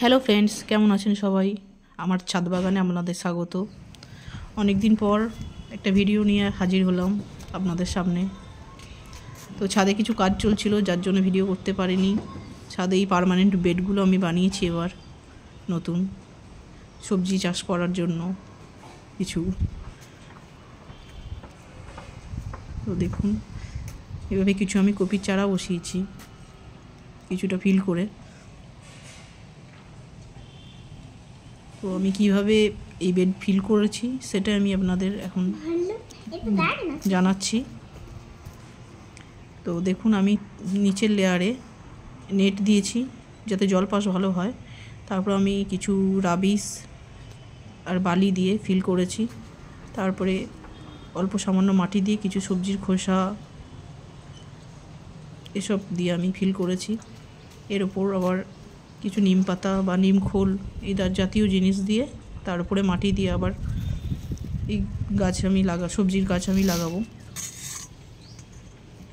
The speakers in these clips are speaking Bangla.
হ্যালো ফ্রেন্ডস, কেমন আছেন সবাই? আমার ছাদ বাগানে আপনাদের স্বাগত। অনেক দিন পর একটা ভিডিও নিয়ে হাজির হলাম আপনাদের সামনে। তো ছাদে কিছু কাজ চলছিল, যার জন্য ভিডিও করতে পারিনি। ছাদে এই পার্মানেন্ট বেডগুলো আমি বানিয়েছি এবার নতুন সবজি চাষ করার জন্য কিছু। তো দেখুন, এভাবে কিছু আমি কপির চারা বসিয়েছি কিছুটা ফিল করে। তো আমি কিভাবে এই বেড ফিল করেছি সেটা আমি আপনাদের এখন জানাচ্ছি। তো দেখুন, আমি নিচের লেয়ারে নেট দিয়েছি যাতে জল পাস ভালো হয়। তারপর আমি কিছু রাবিশ আর বালি দিয়ে ফিল করেছি। তারপরে অল্প সামান্য মাটি দিয়ে কিছু সবজির খোসা এসব দিয়ে আমি ফিল করেছি। এর ওপর আবার কিছু নিম পাতা বা নিম খোল এই জাতীয় জিনিস দিয়ে তার উপরে মাটি দিয়ে আবার এই গাছ আমি সবজির গাছ আমি লাগাবো।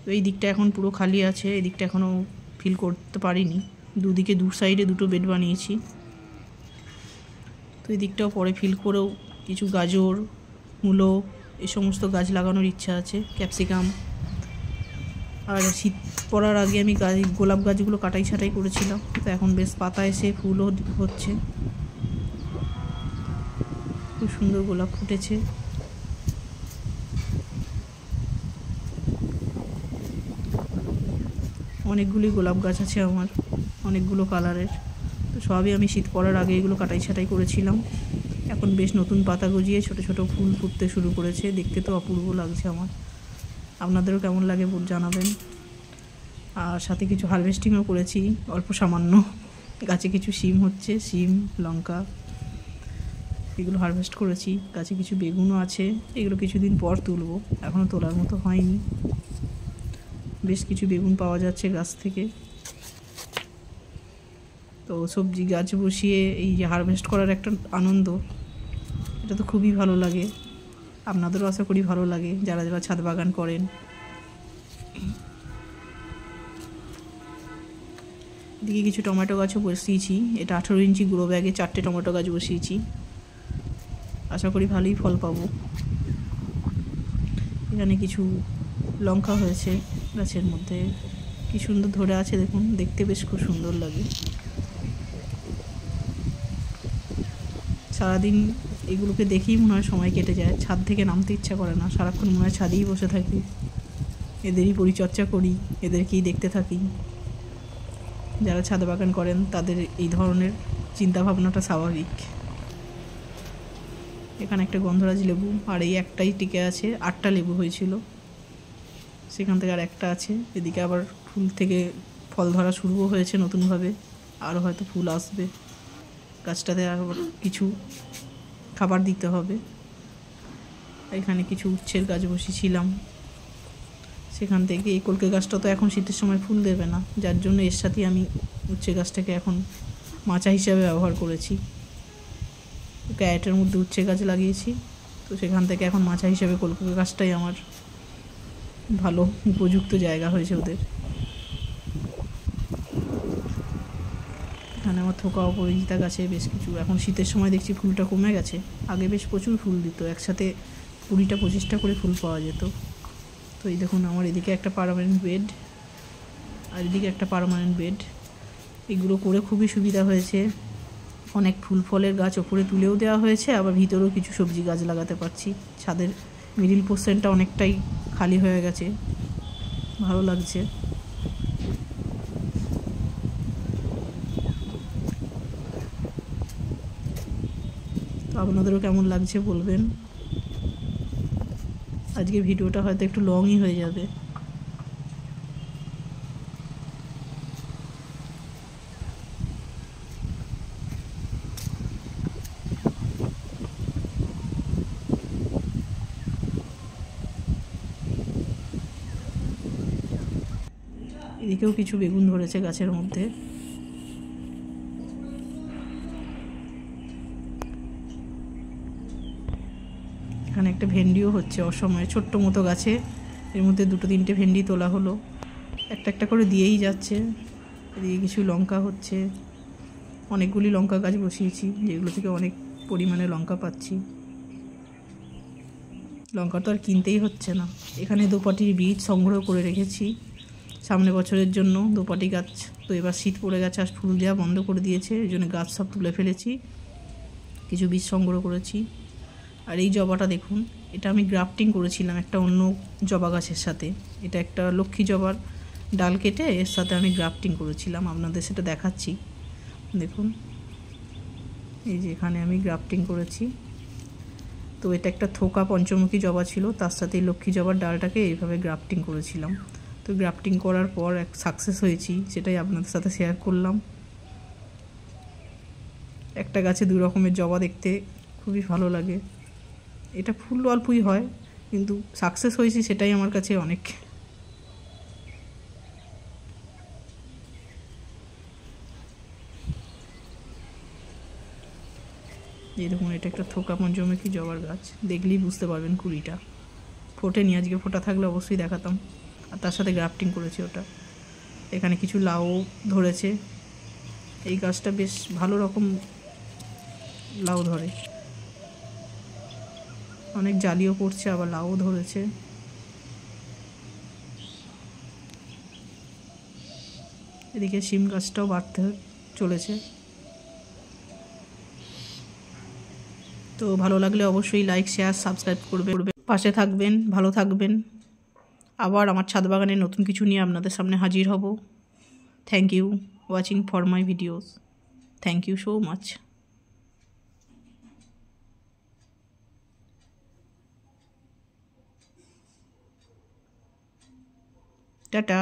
তো এই দিকটা এখন পুরো খালি আছে, এই দিকটা এখনও ফিল করতে পারিনি। দুদিকে দু সাইডে দুটো বেড বানিয়েছি। তো এই দিকটাও পরে ফিল করেও কিছু গাজর, মূলো এই সমস্ত গাছ লাগানোর ইচ্ছা আছে, ক্যাপসিকাম। আর শীত পড়ার আগে আমি গোলাপ গাছগুলো কাটাই ছাটাই করেছিলাম, তো এখন বেশ পাতা এসে ফুলও হচ্ছে। খুব সুন্দর গোলাপ ফুটেছে। অনেকগুলি গোলাপ গাছ আছে আমার, অনেকগুলো কালারের। তো সবই আমি শীত পড়ার আগে এগুলো কাটাই ছাটাই করেছিলাম। এখন বেশ নতুন পাতা গজিয়ে ছোট ছোট ফুল ফুটতে শুরু করেছে। দেখতে তো অপূর্ব লাগছে আমার। আপনাদেরও কেমন লাগে জানাবেন। আর সাথে কিছু হারভেস্টিংও করেছি অল্প সামান্য। গাছে কিছু শিম হচ্ছে, শিম, লঙ্কা এগুলো হারভেস্ট করেছি। গাছে কিছু বেগুনও আছে, এগুলো কিছুদিন পর তুলবো, এখনও তোলার মতো হয়নি। বেশ কিছু বেগুন পাওয়া যাচ্ছে গাছ থেকে। তো সবজি গাছ বসিয়ে এই যে হারভেস্ট করার একটা আনন্দ, এটা তো খুবই ভালো লাগে। আপনাদেরও আশা করি ভালো লাগে যারা যারা ছাদ বাগান করেন। এদিকে কিছু টমেটো গাছও বসিয়েছি। এটা 18 ইঞ্চি গ্রো ব্যাগে 4টে টমেটো গাছ বসিয়েছি। আশা করি ভালোই ফল পাবো। এখানে কিছু লঙ্কা হয়েছে গাছের মধ্যে, কি সুন্দর ধরে আছে দেখুন, দেখতে বেশ খুব সুন্দর লাগে। সারাদিন এগুলোকে দেখেই মনে হয় সময় কেটে যায়, ছাদ থেকে নামতে ইচ্ছা করে না, সারাক্ষণ মনে হয় ছাদেই বসে থাকি, এদেরই পরিচর্যা করি, এদেরকেই দেখতে থাকি। যারা ছাদ বাগান করেন তাদের এই ধরনের চিন্তাভাবনাটা স্বাভাবিক। এখানে একটা গন্ধরাজ লেবু, আর এই একটাই টিকে আছে। 8টা লেবু হয়েছিল, সেখান থেকে আর একটা আছে। এদিকে আবার ফুল থেকে ফল ধরা শুরুও হয়েছে নতুনভাবে, আরও হয়তো ফুল আসবে। গাছটাতে আবার কিছু খাবার দিতে হবে। এখানে কিছু উচ্ছের গাছ বসিয়েছিলাম, সেখান থেকে এই কলকে গাছটা তো এখন শীতের সময় ফুল দেবে না, যার জন্য এর সাথে আমি উচ্ছে গাছটাকে এখন মাচা হিসাবে ব্যবহার করেছি। ক্যারেটের মধ্যে উচ্ছে গাছ লাগিয়েছি, তো সেখান থেকে এখন মাচা হিসাবে কলকে গাছটাই আমার ভালো উপযুক্ত জায়গা হয়েছে ওদের। এখানে আমার থোকা অপরাজিতা গাছে বেশ কিছু, এখন শীতের সময় দেখছি ফুলটা কমে গেছে। আগে বেশ প্রচুর ফুল দিত, একসাথে 20টা-25টা করে ফুল পাওয়া যেত। তো এই দেখুন, আমার এদিকে একটা পার্মানেন্ট বেড আর এদিকে একটা পার্মানেন্ট বেড। এগুলো করে খুবই সুবিধা হয়েছে। অনেক ফুল ফলের গাছ ওপরে তুলেও দেওয়া হয়েছে, আবার ভিতরেও কিছু সবজি গাছ লাগাতে পারছি। ছাদের মিডিল পোর্শনটা অনেকটাই খালি হয়ে গেছে, ভালো লাগছে। তো আপনাদেরও কেমন লাগছে বলবেন। আজকে ভিডিওটা হয়তো একটু লংই হয়ে যাবে। এদিকেও কিছু বেগুন ধরেছে গাছের মধ্যে। এখানে একটা ভেন্ডিও হচ্ছে অসময়ে, ছোট্ট মতো গাছে। এর মধ্যে 2-3টে ভেন্ডি তোলা হলো, একটা একটা করে দিয়েই যাচ্ছে। এদিকে কিছু লঙ্কা হচ্ছে, অনেকগুলি লঙ্কা গাছ বসিয়েছি, যেগুলো থেকে অনেক পরিমাণে লঙ্কা পাচ্ছি। লঙ্কা তো আর কিনতেই হচ্ছে না। এখানে দোপাটির বীজ সংগ্রহ করে রেখেছি সামনে বছরের জন্য। দোপাটি গাছ তো এবার শীত পড়ে গেছে, আর ফুল দেওয়া বন্ধ করে দিয়েছে, এই জন্য গাছ সব তুলে ফেলেছি, কিছু বীজ সংগ্রহ করেছি। আর এই জবাটা দেখুন, এটা আমি গ্রাফটিং করেছিলাম একটা অন্য জবা গাছের সাথে। এটা একটা লক্ষ্মী জবার ডাল কেটে এর সাথে আমি গ্রাফটিং করেছিলাম, আপনাদের সেটা দেখাচ্ছি। দেখুন এই যে এখানে আমি গ্রাফটিং করেছি। তো এটা একটা থোকা পঞ্চমুখী জবা ছিল, তার সাথে লক্ষ্মী জবার ডালটাকে এইভাবে গ্রাফটিং করেছিলাম। তো গ্রাফটিং করার পর সাকসেস হয়েছি, সেটাই আপনাদের সাথে শেয়ার করলাম। একটা গাছে দু রকমের জবা দেখতে খুবই ভালো লাগে। এটা ফুল অল্পই হয়, কিন্তু সাকসেস হয়েছি সেটাই আমার কাছে অনেক। এই দেখুন, এটা একটা থোকা পঞ্চমুখী জবার গাছ, দেখলেই বুঝতে পারবেন কুড়িটা ফোটেনি। আজকে ফোটা থাকলে অবশ্যই দেখাতাম। আর তার সাথে গ্রাফটিং করেছি ওটা। এখানে কিছু লাউ ধরেছে, এই গাছটা বেশ ভালো রকম লাউ ধরে, অনেক জালিও পড়ছে, আবার লাউও ধরেছে। এদিকে শিম গাছটাও বাড়তে চলেছে। তো ভালো লাগলে অবশ্যই লাইক, শেয়ার, সাবস্ক্রাইব করবে, পাশে থাকবেন, ভালো থাকবেন। আবার আমার ছাদ বাগানে নতুন কিছু নিয়ে আপনাদের সামনে হাজির হব। Thank you watching for my videos. Thank you so much. Tata.